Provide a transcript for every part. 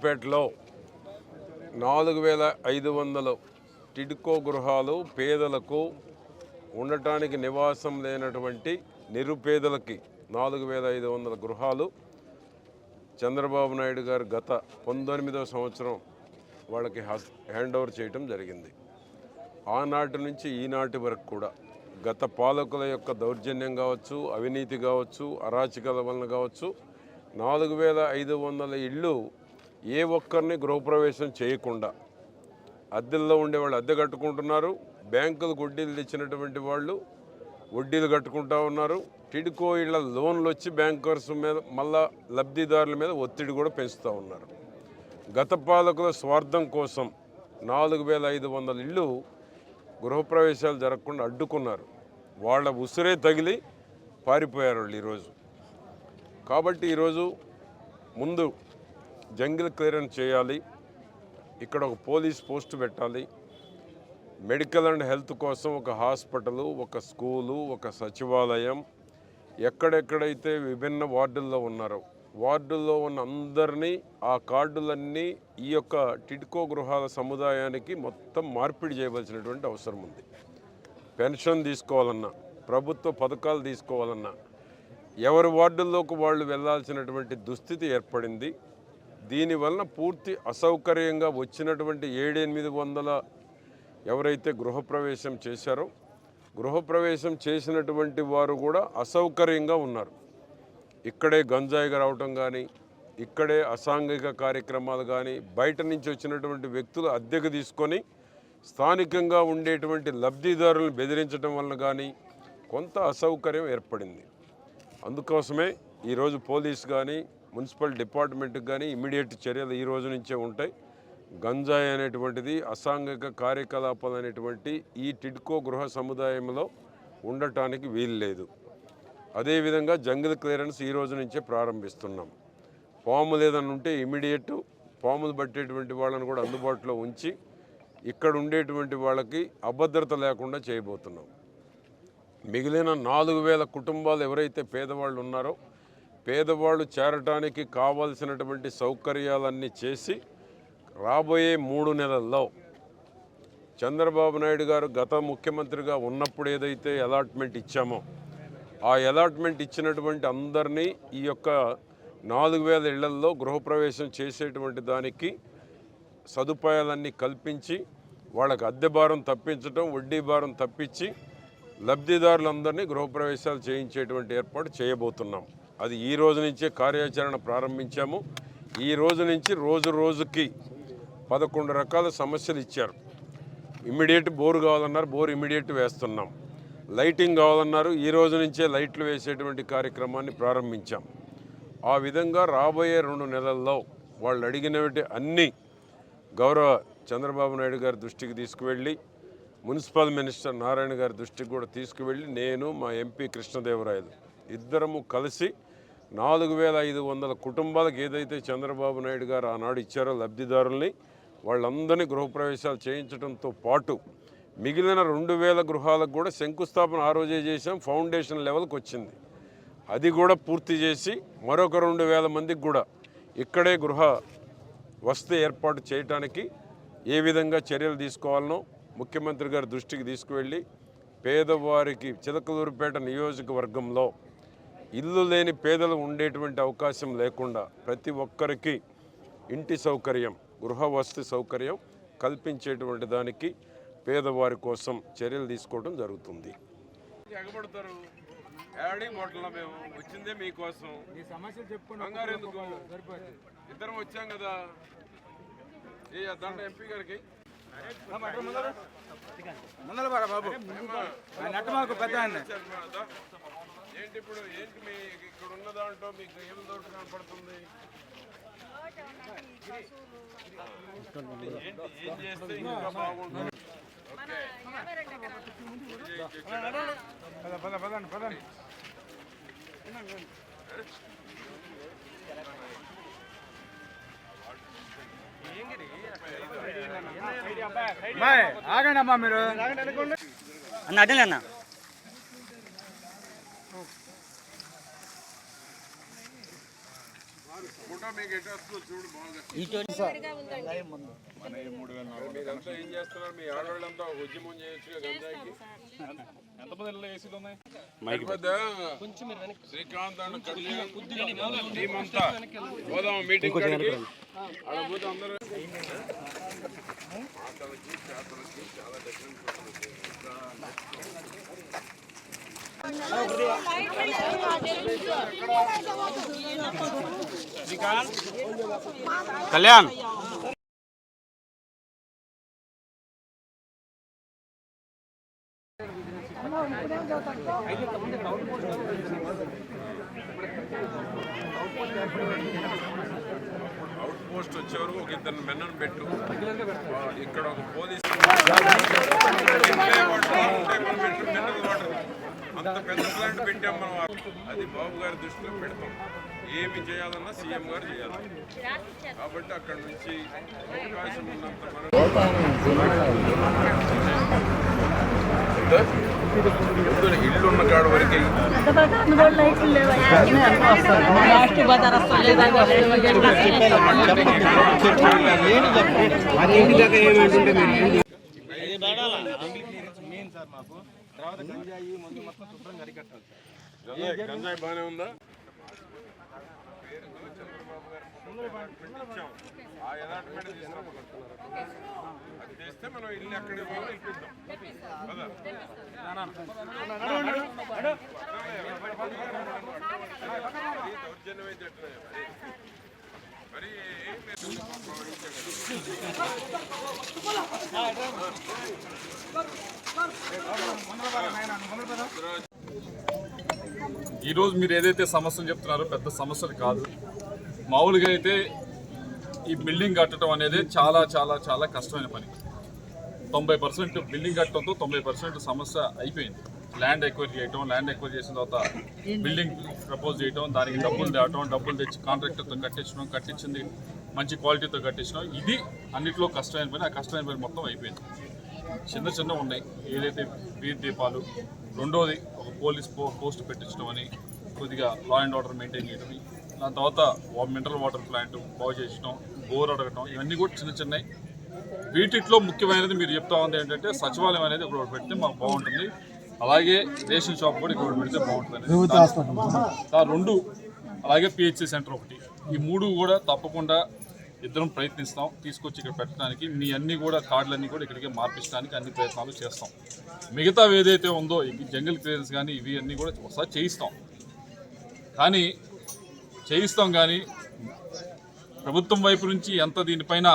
చిలకలూరిపేటలో 4500 టిడ్కో గృహాలు పేదలకు ఉండటానికి నివాసం లేనటువంటి నిరుపేదలకి 4500 గృహాలు చంద్రబాబు నాయుడు గారు గత 19వ సంవత్సరం వాళ్ళకి హ్యాండ్ ఓవర్ చేయటం జరిగింది. ఆనాటి నుంచి ఈనాటి వరకు కూడా గత పాలకుల యొక్క దౌర్జన్యం కావచ్చు, అవినీతి కావచ్చు, అరాచకాల వలన కావచ్చు 4500 ఇళ్ళు ఏ ఒక్కరిని గృహప్రవేశం చేయకుండా అద్దెల్లో ఉండేవాళ్ళు అద్దె కట్టుకుంటున్నారు. బ్యాంకులు వడ్డీలు తెచ్చినటువంటి వాళ్ళు వడ్డీలు కట్టుకుంటూ ఉన్నారు. టిడ్కో ఇళ్ల లోన్లు వచ్చి బ్యాంకర్స్ మీద మళ్ళా లబ్ధిదారుల మీద ఒత్తిడి కూడా పెంచుతూ ఉన్నారు. గత పాలకుల స్వార్థం కోసం 4500 ఇళ్ళు గృహప్రవేశాలు జరగకుండా అడ్డుకున్నారు. వాళ్ళ ఉసిరే తగిలి పారిపోయారు వాళ్ళు ఈరోజు. కాబట్టి ఈరోజు ముందు జంగిల్ క్లియరెన్స్ చేయాలి, ఇక్కడ ఒక పోలీస్ పోస్ట్ పెట్టాలి, మెడికల్ అండ్ హెల్త్ కోసం ఒక హాస్పిటలు, ఒక స్కూలు, ఒక సచివాలయం, ఎక్కడెక్కడైతే విభిన్న వార్డుల్లో ఉన్నారో వార్డుల్లో ఉన్న అందరినీ ఆ కార్డులన్నీ ఈ యొక్క టిడ్కో గృహాల సముదాయానికి మొత్తం మార్పిడి చేయవలసినటువంటి అవసరం ఉంది. పెన్షన్ తీసుకోవాలన్నా, ప్రభుత్వ పథకాలు తీసుకోవాలన్నా ఎవరి వార్డుల్లోకి వాళ్ళు వెళ్లాల్సినటువంటి దుస్థితి ఏర్పడింది. దీనివలన పూర్తి అసౌకర్యంగా వచ్చినటువంటి 700-800 ఎవరైతే గృహప్రవేశం చేశారో గృహప్రవేశం చేసినటువంటి వారు కూడా అసౌకర్యంగా ఉన్నారు. ఇక్కడే గంజాయిగా రావటం కానీ, ఇక్కడే అసాంఘిక కార్యక్రమాలు కానీ, బయట నుంచి వచ్చినటువంటి వ్యక్తులు అద్దెకు తీసుకొని స్థానికంగా ఉండేటువంటి లబ్ధిదారులను బెదిరించడం వలన కానీ కొంత అసౌకర్యం ఏర్పడింది. అందుకోసమే ఈరోజు పోలీస్ కానీ మున్సిపల్ డిపార్ట్మెంట్కి కానీ ఇమ్మీడియట్ చర్యలు ఈ రోజు నుంచే ఉంటాయి. గంజాయి అనేటువంటిది అసాంఘిక కార్యకలాపాలు అనేటువంటి ఈ టిడ్కో గృహ సముదాయంలో ఉండటానికి వీలు లేదు. అదేవిధంగా జంగిల్ క్లియరెన్స్ ఈ రోజు నుంచే ప్రారంభిస్తున్నాం. పాములు ఏదైనా ఉంటే ఇమ్మీడియట్ పాములు పట్టేటువంటి వాళ్ళని కూడా అందుబాటులో ఉంచి ఇక్కడ ఉండేటువంటి వాళ్ళకి అభద్రత లేకుండా చేయబోతున్నాం. మిగిలిన 4000 కుటుంబాలు ఎవరైతే పేదవాళ్ళు ఉన్నారో పేదవాళ్ళు చేరటానికి కావాల్సినటువంటి సౌకర్యాలన్నీ చేసి రాబోయే 3 నెలల్లో చంద్రబాబు నాయుడు గారు గత ముఖ్యమంత్రిగా ఉన్నప్పుడు ఏదైతే అలాట్మెంట్ ఇచ్చామో ఆ అలాట్మెంట్ ఇచ్చినటువంటి అందరినీ ఈ యొక్క 4000 ఇళ్లల్లో గృహప్రవేశం చేసేటువంటి దానికి సదుపాయాలన్నీ కల్పించి వాళ్ళకి అద్దె భారం తప్పించడం, వడ్డీ భారం తప్పించి లబ్ధిదారులందరినీ గృహప్రవేశాలు చేయించేటువంటి ఏర్పాటు చేయబోతున్నాం. అది ఈ రోజు నుంచే కార్యాచరణ ప్రారంభించాము. ఈ రోజు నుంచి రోజు రోజుకి 11 రకాల సమస్యలు ఇచ్చారు. ఇమ్మీడియట్ బోరు కావాలన్నారు, బోరు ఇమ్మీడియట్ వేస్తున్నాం. లైటింగ్ కావాలన్నారు, ఈ రోజు నుంచే లైట్లు వేసేటువంటి కార్యక్రమాన్ని ప్రారంభించాం. ఆ విధంగా రాబోయే 2 నెలల్లో వాళ్ళు అడిగినవి అన్నీ గౌరవ చంద్రబాబు నాయుడు గారి దృష్టికి తీసుకువెళ్ళి మున్సిపల్ మినిస్టర్ నారాయణ గారి దృష్టికి కూడా తీసుకువెళ్ళి నేను మా ఎంపీ కృష్ణదేవరాయలు ఇద్దరము కలిసి 4500 కుటుంబాలకు ఏదైతే చంద్రబాబు నాయుడు గారు ఆనాడు ఇచ్చారో లబ్ధిదారుల్ని వాళ్ళందరినీ గృహప్రవేశాలు చేయించడంతో పాటు మిగిలిన 2000 గృహాలకు కూడా శంకుస్థాపన ఆ రోజే చేసాం. ఫౌండేషన్ లెవెల్కి వచ్చింది. అది కూడా పూర్తి చేసి మరొక 2000 మందికి కూడా ఇక్కడే గృహ వసతి ఏర్పాటు చేయడానికి ఏ విధంగా చర్యలు తీసుకోవాలనో ముఖ్యమంత్రి గారి దృష్టికి తీసుకువెళ్ళి పేదవారికి చిలకలూరిపేట నియోజకవర్గంలో ఇల్లు లేని పేదలు ఉండేటువంటి అవకాశం లేకుండా ప్రతి ఒక్కరికి ఇంటి సౌకర్యం, గృహ వసతి సౌకర్యం కల్పించేటువంటి దానికి పేదవారి కోసం చర్యలు తీసుకోవడం జరుగుతుంది. ఎగబడతారు మేము వచ్చిందే మీకోసం, ఇద్దరం వచ్చాం కదా. దాంట్లో ఎంపీ గారికి ఏంటి ఇప్పుడు ఏంటి మీ ఇక్కడ ఉన్న దాంట్లో మీకు ఏం దోటు కనపడుతుంది? ఏం చేస్తే ఇంకా బాగుంటుంది? ఆగండి అమ్మా, మీరు అన్న అడ్డలే అన్న. ఫోటో మీకు ఎటు వస్తుందో చూడు బాగా. మీరంతా ఏం చేస్తున్నారు? మీ ఆడవాళ్ళంతా ఉద్యమం చేయొచ్చుగా గంజాయికి. శ్రీకాంత్ అన్న టీం అంతా పోదాం మీటింగ్ కాడికి. అలా పోతే అందరూ మాటలకి చేతలకి చాలా డిఫరెన్స్ ఉంటుంది. కళ్యాణ్ అవుట్ పోస్ట్ వచ్చే వరకు ఒక ఇద్దరు మెన్నను పెట్టు. ఇక్కడ ఒక పోలీస్ అంత పెద్ద ప్లాంట్ పెట్టాం మనం. అది బాబు గారి దృష్టిలో పెడతాం. ఏమి చేయాలన్నా సీఎం గారు చేయాలి. కాబట్టి అక్కడ నుంచి అవకాశం ఉన్నంత ఇల్లు ఉన్న కాడ వరకే గంజాయి బాగానే ఉందా? ఆ అలాట్మెంట్ అది చేస్తే మనం ఇల్లు ఎక్కడ ఇవ్వాలో ఇప్పిద్దాం కదా. దౌర్జన్యం అయితే మరి ఈరోజు మీరు ఏదైతే సమస్యలు చెప్తున్నారో పెద్ద సమస్యలు కాదు. మామూలుగా అయితే ఈ బిల్డింగ్ కట్టడం అనేది చాలా చాలా చాలా కష్టమైన పని. 90% బిల్డింగ్ కట్టడంతో 90% సమస్య అయిపోయింది. ల్యాండ్ ఎక్వైర్ చేయటం, ల్యాండ్ ఎక్వైర్ చేసిన తర్వాత బిల్డింగ్ ప్రపోజ్ చేయటం, దానికి డబ్బులు తేవటం, డబ్బులు తెచ్చి కాంట్రాక్టర్తో కట్టించడం, కట్టించింది మంచి క్వాలిటీతో కట్టించడం, ఇది అన్నింటిలో కష్టమైన పని. ఆ కష్టమైన పని మొత్తం అయిపోయింది. చిన్న చిన్న ఉన్నాయి, ఏదైతే వీధి దీపాలు, రెండోది ఒక పోలీస్ పోస్ట్ పెట్టించడం అని, కొద్దిగా లా అండ్ ఆర్డర్ మెయింటైన్ చేయడం, దాని తర్వాత మినరల్ వాటర్ ప్లాంట్ బాగు చేసడం, బోర్ అడగటం, ఇవన్నీ కూడా చిన్న చిన్నవి. వీటిలో ముఖ్యమైనది మీరు చెప్తా ఉంది ఏంటంటే సచివాలయం అనేది ఒకటి పెడితే మాకు బాగుంటుంది, అలాగే రేషన్ షాప్ కూడా ఇక్కడ పెడితే బాగుంటుంది. రెండు, అలాగే పిహెచ్సి సెంటర్ ఒకటి, ఈ మూడు కూడా తప్పకుండా ఇద్దరం ప్రయత్నిస్తాం తీసుకొచ్చి ఇక్కడ పెట్టడానికి. మీ అన్నీ కూడా కార్డులన్నీ కూడా ఇక్కడికి మార్పించడానికి అన్ని ప్రయత్నాలు చేస్తాం. మిగతా ఏదైతే ఉందో ఈ జంగిల్ క్లియరెన్స్ కానీ ఇవి అన్నీ కూడా ఒకసారి చేయిస్తాం. కానీ ప్రభుత్వం వైపు నుంచి ఎంత దీనిపైన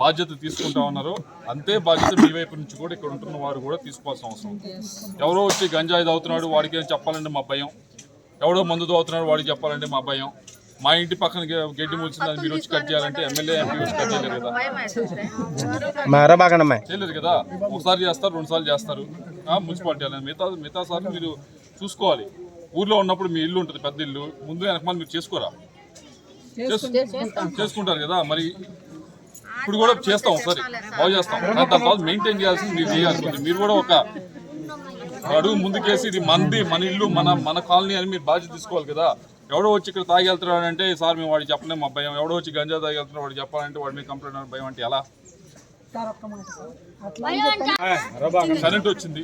బాధ్యత తీసుకుంటా ఉన్నారో అంతే బాధ్యత మీ వైపు నుంచి కూడా ఇక్కడ ఉంటున్న వారు కూడా తీసుకోవాల్సిన అవసరం. ఎవరో వచ్చి గంజాయి తాగుతున్నాడు వాడికి ఏం చెప్పాలంటే మా భయం, ఎవడో మందు తాగుతున్నాడు వాడికి చెప్పాలంటే మా భయం, మా ఇంటి పక్కన గడ్డి మూల్చింది మీరు వచ్చి కట్ చేయాలంటే ఎమ్మెల్యే ఎంపీ వచ్చి కట్ చేయలేరు కదా, చేయలేరు కదా. ఒకసారి చేస్తారు, 2 సార్లు చేస్తారు మున్సిపాలిటీ వాళ్ళని. మిగతా సార్లు మీరు చూసుకోవాలి. ఊర్లో ఉన్నప్పుడు మీ ఇల్లు ఉంటుంది, పెద్ద ఇల్లు, ముందు వెనకమాల మీరు చేసుకోరా, చేసుకుంటారు కదా. మరి ఇప్పుడు కూడా చేస్తాం, ఒకసారి బాగు చేస్తాం. దాని తర్వాత మెయింటైన్ చేయాల్సింది మీరు చేయాలి. మీరు కూడా ఒక అడుగు ముందుకేసి ఇది మంది, మన ఇల్లు, మన కాలనీ అని మీరు బాధ్యత తీసుకోవాలి కదా. ఎవడో వచ్చి ఇక్కడ తాగి వెళ్తున్నాడు అంటే సార్ మేము వాడికి చెప్పలేము మా భయం, ఎవడో వచ్చి గంజా తాగి వెళ్తున్నాడు వాడికి చెప్పాలంటే వాడి మీద కంప్లైంట్ భయం అంటే ఎలా? కరెంట్ వచ్చింది,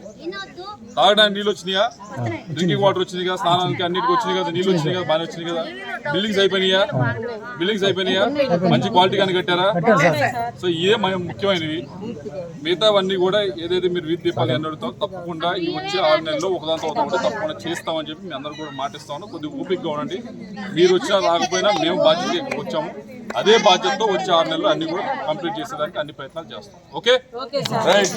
తాగడానికి నీళ్ళు వచ్చినాయా, డ్రింకింగ్ వాటర్ వచ్చింది కదా, స్నానానికి అన్నిటికి వచ్చినాయి కదా, నీళ్ళు వచ్చినాయి కదా, బాగా వచ్చినాయి కదా. బిల్డింగ్స్ అయిపోయినాయా, మంచి క్వాలిటీ కానీ కట్టారా? సో ఇదే ముఖ్యమైనవి. మిగతావన్నీ కూడా ఏదైతే మీరు వీధి దీపాలు అని అడుగుతాం తప్పకుండా ఈ వచ్చే 6 నెలల్లో ఒకదాంతో ఒకటి తప్పకుండా చేస్తామని చెప్పి మీ అందరూ కూడా మాటిస్తామని కొద్దిగా ఓపికగా ఉండండి. మీరు వచ్చినా రాకపోయినా మేము బాధ్యత వచ్చాము, అదే బాధ్యతతో వచ్చే 6 నెలలు అన్ని కూడా కంప్లీట్ చేసేదానికి అన్ని ప్రయత్నాలు చేస్తాం. Okay right.